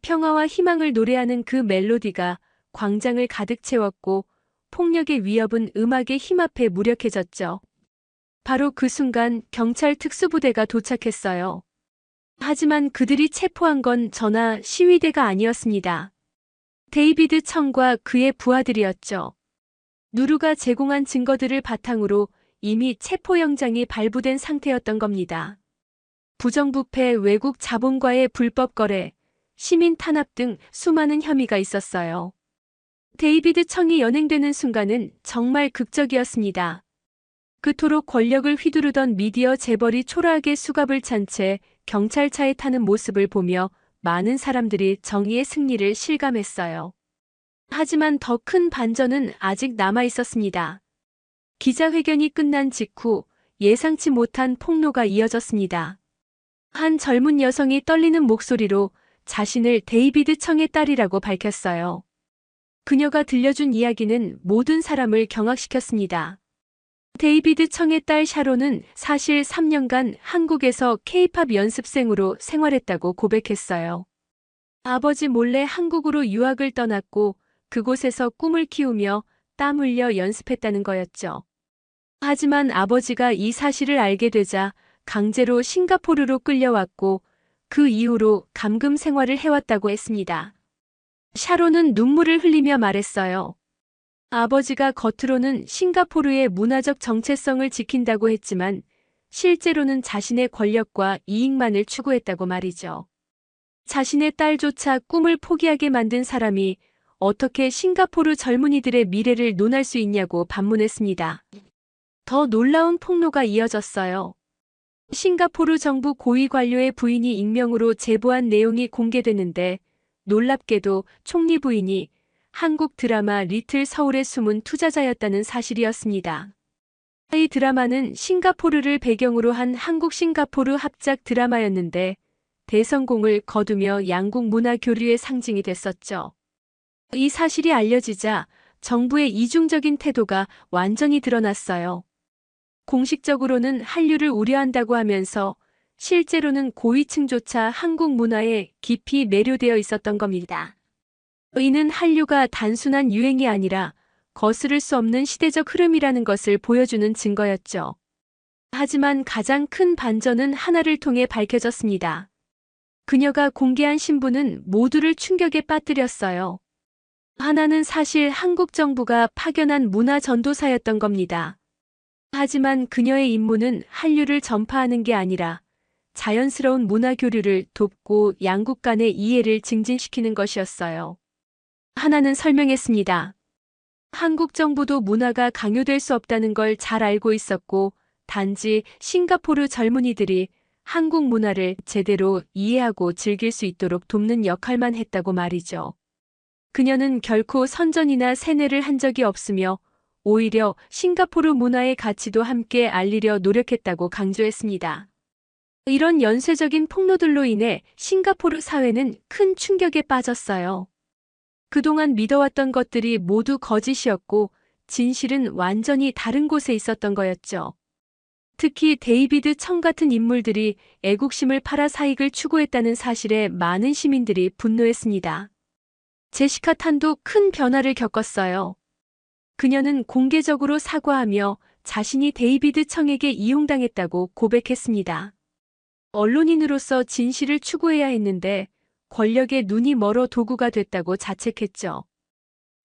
Speaker 1: 평화와 희망을 노래하는 그 멜로디가 광장을 가득 채웠고 폭력의 위협은 음악의 힘 앞에 무력해졌죠. 바로 그 순간 경찰 특수부대가 도착했어요. 하지만 그들이 체포한 건 저나 시위대가 아니었습니다. 데이비드 청과 그의 부하들이었죠. 누루가 제공한 증거들을 바탕으로 이미 체포영장이 발부된 상태였던 겁니다. 부정부패, 외국 자본과의 불법 거래, 시민 탄압 등 수많은 혐의가 있었어요. 데이비드 청이 연행되는 순간은 정말 극적이었습니다. 그토록 권력을 휘두르던 미디어 재벌이 초라하게 수갑을 찬 채 경찰차에 타는 모습을 보며 많은 사람들이 정의의 승리를 실감했어요. 하지만 더 큰 반전은 아직 남아 있었습니다. 기자회견이 끝난 직후 예상치 못한 폭로가 이어졌습니다. 한 젊은 여성이 떨리는 목소리로 자신을 데이비드 청의 딸이라고 밝혔어요. 그녀가 들려준 이야기는 모든 사람을 경악시켰습니다. 데이비드 청의 딸 샤론은 사실 3년간 한국에서 K-팝 연습생으로 생활했다고 고백했어요. 아버지 몰래 한국으로 유학을 떠났고 그곳에서 꿈을 키우며 땀 흘려 연습했다는 거였죠. 하지만 아버지가 이 사실을 알게 되자 강제로 싱가포르로 끌려왔고 그 이후로 감금 생활을 해왔다고 했습니다. 샤론은 눈물을 흘리며 말했어요. 아버지가 겉으로는 싱가포르의 문화적 정체성을 지킨다고 했지만 실제로는 자신의 권력과 이익만을 추구했다고 말이죠. 자신의 딸조차 꿈을 포기하게 만든 사람이 어떻게 싱가포르 젊은이들의 미래를 논할 수 있냐고 반문했습니다. 더 놀라운 폭로가 이어졌어요. 싱가포르 정부 고위 관료의 부인이 익명으로 제보한 내용이 공개됐는데 놀랍게도 총리 부인이 한국 드라마 리틀 서울의 숨은 투자자였다는 사실이었습니다. 이 드라마는 싱가포르를 배경으로 한 한국 싱가포르 합작 드라마였는데 대성공을 거두며 양국 문화 교류의 상징이 됐었죠. 이 사실이 알려지자 정부의 이중적인 태도가 완전히 드러났어요. 공식적으로는 한류를 우려한다고 하면서 실제로는 고위층조차 한국 문화에 깊이 매료되어 있었던 겁니다. 이는 한류가 단순한 유행이 아니라 거스를 수 없는 시대적 흐름이라는 것을 보여주는 증거였죠. 하지만 가장 큰 반전은 하나를 통해 밝혀졌습니다. 그녀가 공개한 신분은 모두를 충격에 빠뜨렸어요. 하나는 사실 한국 정부가 파견한 문화 전도사였던 겁니다. 하지만 그녀의 임무는 한류를 전파하는 게 아니라 자연스러운 문화 교류를 돕고 양국 간의 이해를 증진시키는 것이었어요. 하나는 설명했습니다. 한국 정부도 문화가 강요될 수 없다는 걸 잘 알고 있었고, 단지 싱가포르 젊은이들이 한국 문화를 제대로 이해하고 즐길 수 있도록 돕는 역할만 했다고 말이죠. 그녀는 결코 선전이나 세뇌를 한 적이 없으며 오히려 싱가포르 문화의 가치도 함께 알리려 노력했다고 강조했습니다. 이런 연쇄적인 폭로들로 인해 싱가포르 사회는 큰 충격에 빠졌어요. 그동안 믿어왔던 것들이 모두 거짓이었고 진실은 완전히 다른 곳에 있었던 거였죠. 특히 데이비드 청 같은 인물들이 애국심을 팔아 사익을 추구했다는 사실에 많은 시민들이 분노했습니다. 제시카 탄도 큰 변화를 겪었어요. 그녀는 공개적으로 사과하며 자신이 데이비드 청에게 이용당했다고 고백했습니다. 언론인으로서 진실을 추구해야 했는데 권력에 눈이 멀어 도구가 됐다고 자책했죠.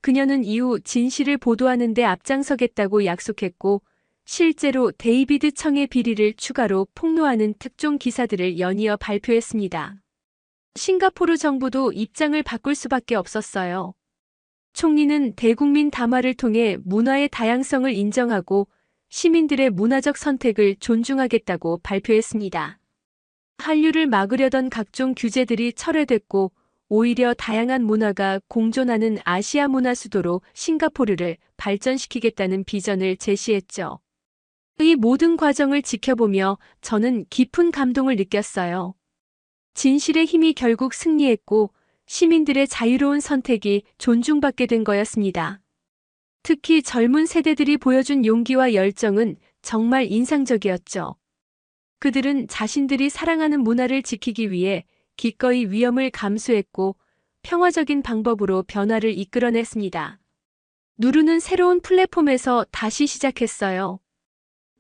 Speaker 1: 그녀는 이후 진실을 보도하는 데 앞장서겠다고 약속했고 실제로 데이비드 청의 비리를 추가로 폭로하는 특종 기사들을 연이어 발표했습니다. 싱가포르 정부도 입장을 바꿀 수밖에 없었어요. 총리는 대국민 담화를 통해 문화의 다양성을 인정하고 시민들의 문화적 선택을 존중하겠다고 발표했습니다. 한류를 막으려던 각종 규제들이 철회됐고 오히려 다양한 문화가 공존하는 아시아 문화 수도로 싱가포르를 발전시키겠다는 비전을 제시했죠. 이 모든 과정을 지켜보며 저는 깊은 감동을 느꼈어요. 진실의 힘이 결국 승리했고 시민들의 자유로운 선택이 존중받게 된 거였습니다. 특히 젊은 세대들이 보여준 용기와 열정은 정말 인상적이었죠. 그들은 자신들이 사랑하는 문화를 지키기 위해 기꺼이 위험을 감수했고 평화적인 방법으로 변화를 이끌어냈습니다. 누르는 새로운 플랫폼에서 다시 시작했어요.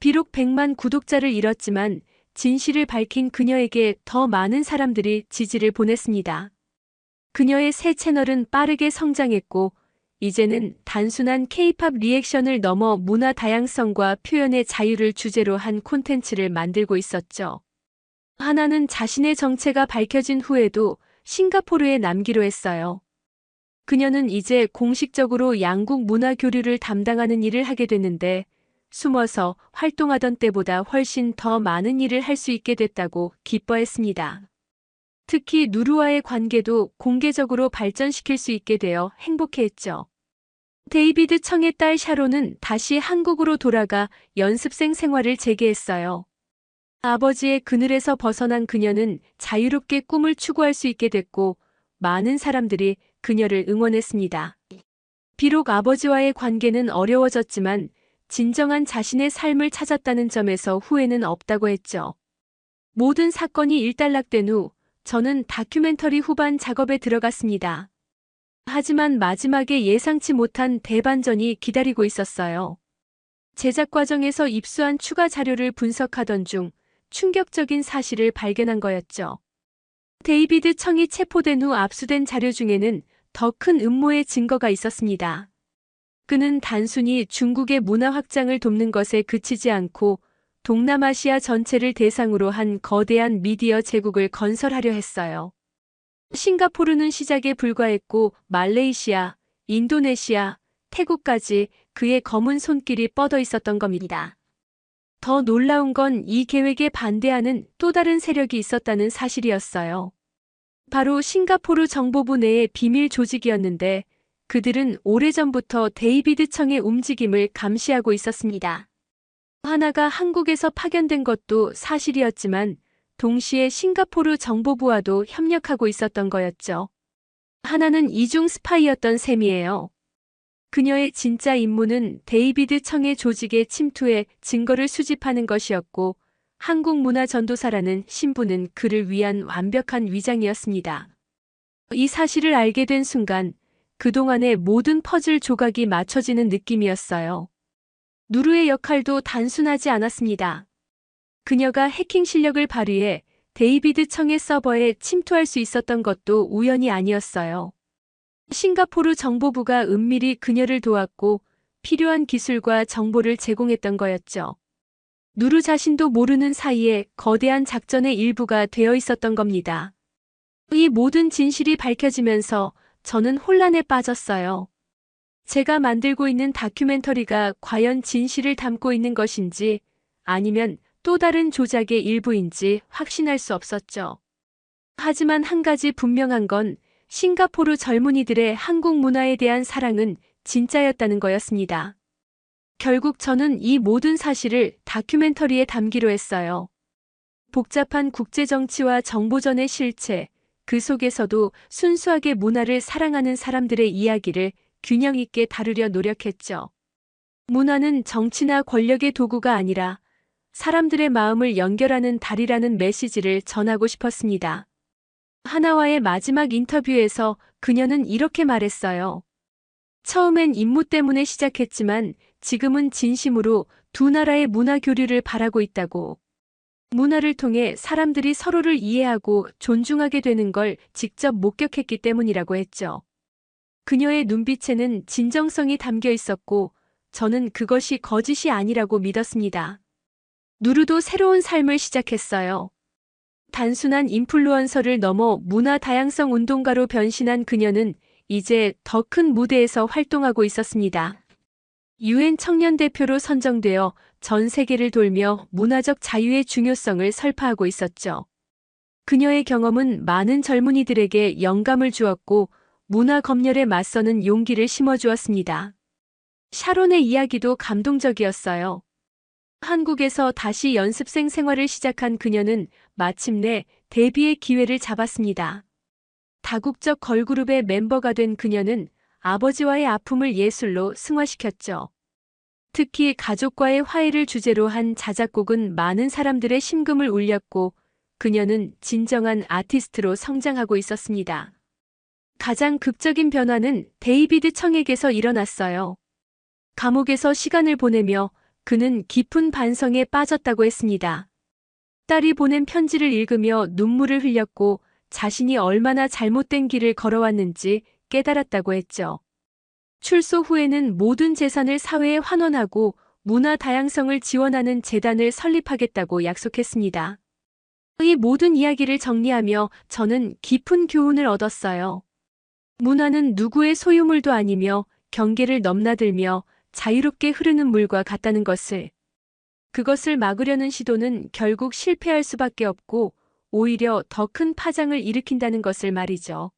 Speaker 1: 비록 100만 구독자를 잃었지만 진실을 밝힌 그녀에게 더 많은 사람들이 지지를 보냈습니다. 그녀의 새 채널은 빠르게 성장했고 이제는 단순한 K-팝 리액션을 넘어 문화 다양성과 표현의 자유를 주제로 한 콘텐츠를 만들고 있었죠. 하나는 자신의 정체가 밝혀진 후에도 싱가포르에 남기로 했어요. 그녀는 이제 공식적으로 양국 문화 교류를 담당하는 일을 하게 됐는데 숨어서 활동하던 때보다 훨씬 더 많은 일을 할 수 있게 됐다고 기뻐했습니다. 특히 누르와의 관계도 공개적으로 발전시킬 수 있게 되어 행복해했죠. 데이비드 청의 딸 샤론은 다시 한국으로 돌아가 연습생 생활을 재개했어요. 아버지의 그늘에서 벗어난 그녀는 자유롭게 꿈을 추구할 수 있게 됐고 많은 사람들이 그녀를 응원했습니다. 비록 아버지와의 관계는 어려워졌지만 진정한 자신의 삶을 찾았다는 점에서 후회는 없다고 했죠. 모든 사건이 일단락된 후 저는 다큐멘터리 후반 작업에 들어갔습니다. 하지만 마지막에 예상치 못한 대반전이 기다리고 있었어요. 제작 과정에서 입수한 추가 자료를 분석하던 중 충격적인 사실을 발견한 거였죠. 데이비드 청이 체포된 후 압수된 자료 중에는 더 큰 음모의 증거가 있었습니다. 그는 단순히 중국의 문화 확장을 돕는 것에 그치지 않고 동남아시아 전체를 대상으로 한 거대한 미디어 제국을 건설하려 했어요. 싱가포르는 시작에 불과했고 말레이시아, 인도네시아, 태국까지 그의 검은 손길이 뻗어 있었던 겁니다. 더 놀라운 건 이 계획에 반대하는 또 다른 세력이 있었다는 사실이었어요. 바로 싱가포르 정보부 내의 비밀 조직이었는데 그들은 오래전부터 데이비드 청의 움직임을 감시하고 있었습니다. 하나가 한국에서 파견된 것도 사실이었지만 동시에 싱가포르 정보부와도 협력하고 있었던 거였죠. 하나는 이중 스파이였던 셈이에요. 그녀의 진짜 임무는 데이비드 청의 조직에 침투해 증거를 수집하는 것이었고 한국 문화 전도사라는 신분은 그를 위한 완벽한 위장이었습니다. 이 사실을 알게 된 순간 그동안의 모든 퍼즐 조각이 맞춰지는 느낌이었어요. 누르의 역할도 단순하지 않았습니다. 그녀가 해킹 실력을 발휘해 데이비드 청의 서버에 침투할 수 있었던 것도 우연이 아니었어요. 싱가포르 정보부가 은밀히 그녀를 도왔고 필요한 기술과 정보를 제공했던 거였죠. 누르 자신도 모르는 사이에 거대한 작전의 일부가 되어 있었던 겁니다. 이 모든 진실이 밝혀지면서 저는 혼란에 빠졌어요. 제가 만들고 있는 다큐멘터리가 과연 진실을 담고 있는 것인지 아니면 또 다른 조작의 일부인지 확신할 수 없었죠. 하지만 한 가지 분명한 건 싱가포르 젊은이들의 한국 문화에 대한 사랑은 진짜였다는 거였습니다. 결국 저는 이 모든 사실을 다큐멘터리에 담기로 했어요. 복잡한 국제정치와 정보전의 실체, 그 속에서도 순수하게 문화를 사랑하는 사람들의 이야기를 균형 있게 다루려 노력했죠. 문화는 정치나 권력의 도구가 아니라 사람들의 마음을 연결하는 다리라는 메시지를 전하고 싶었습니다. 하나와의 마지막 인터뷰에서 그녀는 이렇게 말했어요. 처음엔 임무 때문에 시작했지만 지금은 진심으로 두 나라의 문화 교류를 바라고 있다고. 문화를 통해 사람들이 서로를 이해하고 존중하게 되는 걸 직접 목격했기 때문이라고 했죠. 그녀의 눈빛에는 진정성이 담겨 있었고 저는 그것이 거짓이 아니라고 믿었습니다. 누르도 새로운 삶을 시작했어요. 단순한 인플루언서를 넘어 문화 다양성 운동가로 변신한 그녀는 이제 더 큰 무대에서 활동하고 있었습니다. UN 청년 대표로 선정되어 전 세계를 돌며 문화적 자유의 중요성을 설파하고 있었죠. 그녀의 경험은 많은 젊은이들에게 영감을 주었고 문화 검열에 맞서는 용기를 심어주었습니다. 샤론의 이야기도 감동적이었어요. 한국에서 다시 연습생 생활을 시작한 그녀는 마침내 데뷔의 기회를 잡았습니다. 다국적 걸그룹의 멤버가 된 그녀는 아버지와의 아픔을 예술로 승화시켰죠. 특히 가족과의 화해를 주제로 한 자작곡은 많은 사람들의 심금을 울렸고 그녀는 진정한 아티스트로 성장하고 있었습니다. 가장 극적인 변화는 데이비드 청에게서 일어났어요. 감옥에서 시간을 보내며 그는 깊은 반성에 빠졌다고 했습니다. 딸이 보낸 편지를 읽으며 눈물을 흘렸고 자신이 얼마나 잘못된 길을 걸어왔는지 깨달았다고 했죠. 출소 후에는 모든 재산을 사회에 환원하고 문화 다양성을 지원하는 재단을 설립하겠다고 약속했습니다. 이 모든 이야기를 정리하며 저는 깊은 교훈을 얻었어요. 문화는 누구의 소유물도 아니며 경계를 넘나들며 자유롭게 흐르는 물과 같다는 것을. 그것을 막으려는 시도는 결국 실패할 수밖에 없고 오히려 더 큰 파장을 일으킨다는 것을 말이죠.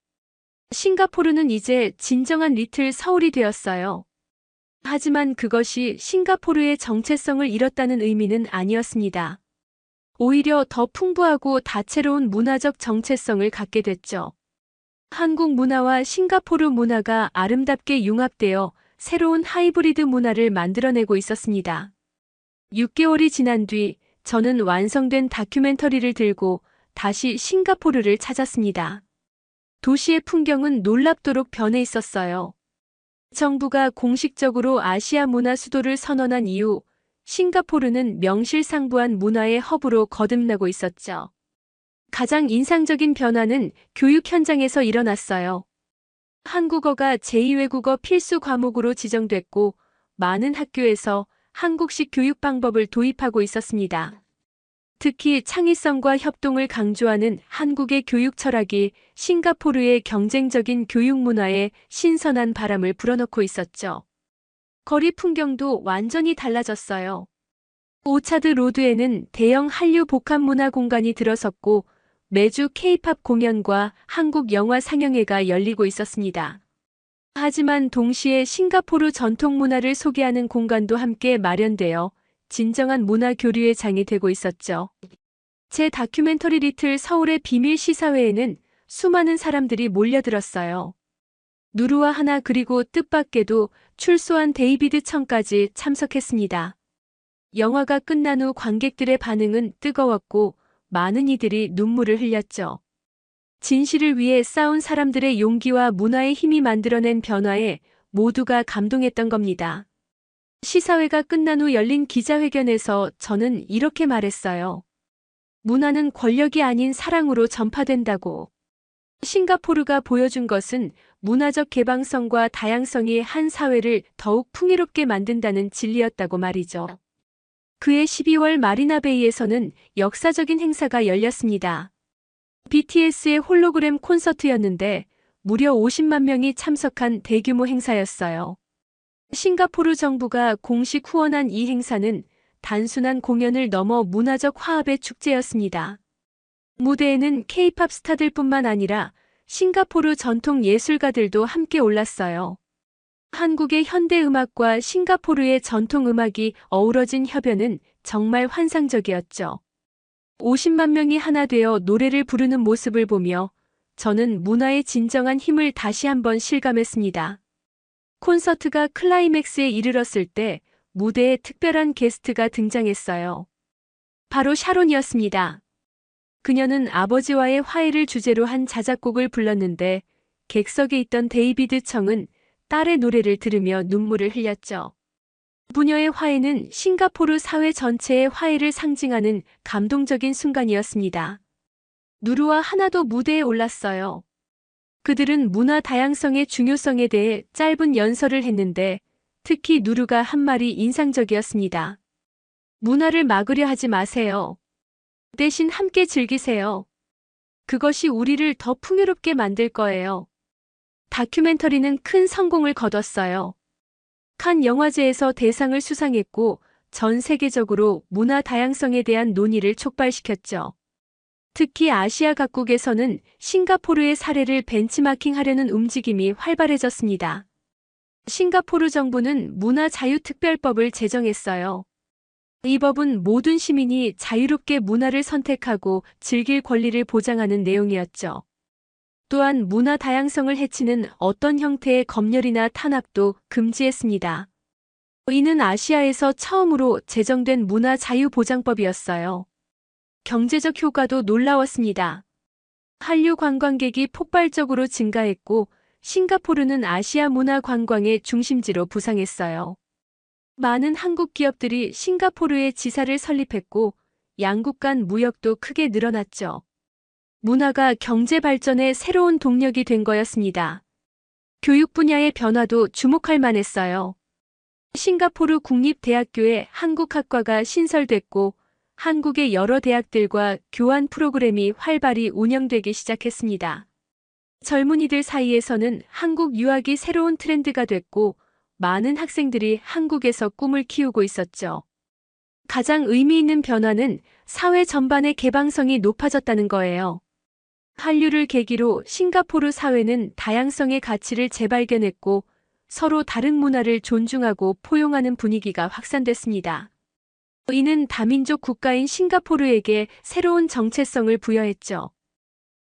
Speaker 1: 싱가포르는 이제 진정한 리틀 서울이 되었어요. 하지만 그것이 싱가포르의 정체성을 잃었다는 의미는 아니었습니다. 오히려 더 풍부하고 다채로운 문화적 정체성을 갖게 됐죠. 한국 문화와 싱가포르 문화가 아름답게 융합되어 새로운 하이브리드 문화를 만들어내고 있었습니다. 6개월이 지난 뒤 저는 완성된 다큐멘터리를 들고 다시 싱가포르를 찾았습니다. 도시의 풍경은 놀랍도록 변해 있었어요. 정부가 공식적으로 아시아 문화 수도를 선언한 이후 싱가포르는 명실상부한 문화의 허브로 거듭나고 있었죠. 가장 인상적인 변화는 교육 현장에서 일어났어요. 한국어가 제2외국어 필수 과목으로 지정됐고 많은 학교에서 한국식 교육 방법을 도입하고 있었습니다. 특히 창의성과 협동을 강조하는 한국의 교육 철학이 싱가포르의 경쟁적인 교육 문화에 신선한 바람을 불어넣고 있었죠. 거리 풍경도 완전히 달라졌어요. 오차드 로드에는 대형 한류 복합 문화 공간이 들어섰고 매주 K-팝 공연과 한국 영화 상영회가 열리고 있었습니다. 하지만 동시에 싱가포르 전통 문화를 소개하는 공간도 함께 마련되어 진정한 문화 교류의 장이 되고 있었죠. 제 다큐멘터리 리틀 서울의 비밀 시사회에는 수많은 사람들이 몰려들었어요. 누르와 하나 그리고 뜻밖에도 출소한 데이비드 청까지 참석했습니다. 영화가 끝난 후 관객들의 반응은 뜨거웠고 많은 이들이 눈물을 흘렸죠. 진실을 위해 싸운 사람들의 용기와 문화의 힘이 만들어낸 변화에 모두가 감동했던 겁니다. 시사회가 끝난 후 열린 기자회견에서 저는 이렇게 말했어요. 문화는 권력이 아닌 사랑으로 전파된다고. 싱가포르가 보여준 것은 문화적 개방성과 다양성이 한 사회를 더욱 풍요롭게 만든다는 진리였다고 말이죠. 그해 12월 마리나베이에서는 역사적인 행사가 열렸습니다. BTS의 홀로그램 콘서트였는데 무려 50만 명이 참석한 대규모 행사였어요. 싱가포르 정부가 공식 후원한 이 행사는 단순한 공연을 넘어 문화적 화합의 축제였습니다. 무대에는 K-팝 스타들뿐만 아니라 싱가포르 전통 예술가들도 함께 올랐어요. 한국의 현대 음악과 싱가포르의 전통 음악이 어우러진 협연은 정말 환상적이었죠. 50만 명이 하나 되어 노래를 부르는 모습을 보며 저는 문화의 진정한 힘을 다시 한번 실감했습니다. 콘서트가 클라이맥스에 이르렀을 때 무대에 특별한 게스트가 등장했어요. 바로 샤론이었습니다. 그녀는 아버지와의 화해를 주제로 한 자작곡을 불렀는데 객석에 있던 데이비드 청은 딸의 노래를 들으며 눈물을 흘렸죠. 부녀의 화해는 싱가포르 사회 전체의 화해를 상징하는 감동적인 순간이었습니다. 누르와 하나도 무대에 올랐어요. 그들은 문화 다양성의 중요성에 대해 짧은 연설을 했는데 특히 누르가 한 말이 인상적이었습니다. 문화를 막으려 하지 마세요. 대신 함께 즐기세요. 그것이 우리를 더 풍요롭게 만들 거예요. 다큐멘터리는 큰 성공을 거뒀어요. 칸 영화제에서 대상을 수상했고 전 세계적으로 문화 다양성에 대한 논의를 촉발시켰죠. 특히 아시아 각국에서는 싱가포르의 사례를 벤치마킹하려는 움직임이 활발해졌습니다. 싱가포르 정부는 문화자유특별법을 제정했어요. 이 법은 모든 시민이 자유롭게 문화를 선택하고 즐길 권리를 보장하는 내용이었죠. 또한 문화 다양성을 해치는 어떤 형태의 검열이나 탄압도 금지했습니다. 이는 아시아에서 처음으로 제정된 문화자유보장법이었어요. 경제적 효과도 놀라웠습니다. 한류 관광객이 폭발적으로 증가했고 싱가포르는 아시아 문화 관광의 중심지로 부상했어요. 많은 한국 기업들이 싱가포르에 지사를 설립했고 양국 간 무역도 크게 늘어났죠. 문화가 경제 발전의 새로운 동력이 된 거였습니다. 교육 분야의 변화도 주목할 만했어요. 싱가포르 국립대학교에 한국학과가 신설됐고 한국의 여러 대학들과 교환 프로그램이 활발히 운영되기 시작했습니다. 젊은이들 사이에서는 한국 유학이 새로운 트렌드가 됐고 많은 학생들이 한국에서 꿈을 키우고 있었죠. 가장 의미 있는 변화는 사회 전반의 개방성이 높아졌다는 거예요. 한류를 계기로 싱가포르 사회는 다양성의 가치를 재발견했고 서로 다른 문화를 존중하고 포용하는 분위기가 확산됐습니다. 이는 다민족 국가인 싱가포르에게 새로운 정체성을 부여했죠.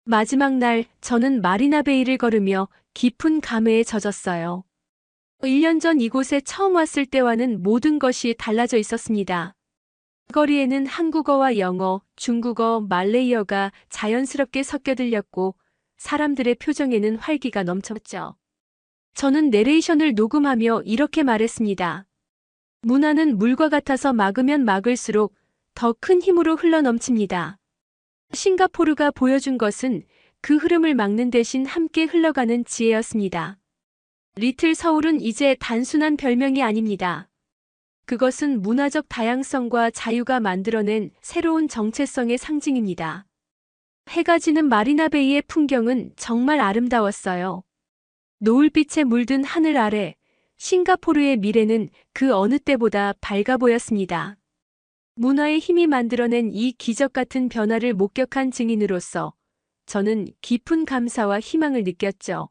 Speaker 1: 마지막 날 저는 마리나베이를 걸으며 깊은 감회에 젖었어요. 1년 전 이곳에 처음 왔을 때와는 모든 것이 달라져 있었습니다. 거리에는 한국어와 영어, 중국어, 말레이어가 자연스럽게 섞여 들렸고 사람들의 표정에는 활기가 넘쳤죠. 저는 내레이션을 녹음하며 이렇게 말했습니다. 문화는 물과 같아서 막으면 막을수록 더 큰 힘으로 흘러넘칩니다. 싱가포르가 보여준 것은 그 흐름을 막는 대신 함께 흘러가는 지혜였습니다. 리틀 서울은 이제 단순한 별명이 아닙니다. 그것은 문화적 다양성과 자유가 만들어낸 새로운 정체성의 상징입니다. 해가 지는 마리나베이의 풍경은 정말 아름다웠어요. 노을빛에 물든 하늘 아래 싱가포르의 미래는 그 어느 때보다 밝아 보였습니다. 문화의 힘이 만들어낸 이 기적 같은 변화를 목격한 증인으로서 저는 깊은 감사와 희망을 느꼈죠.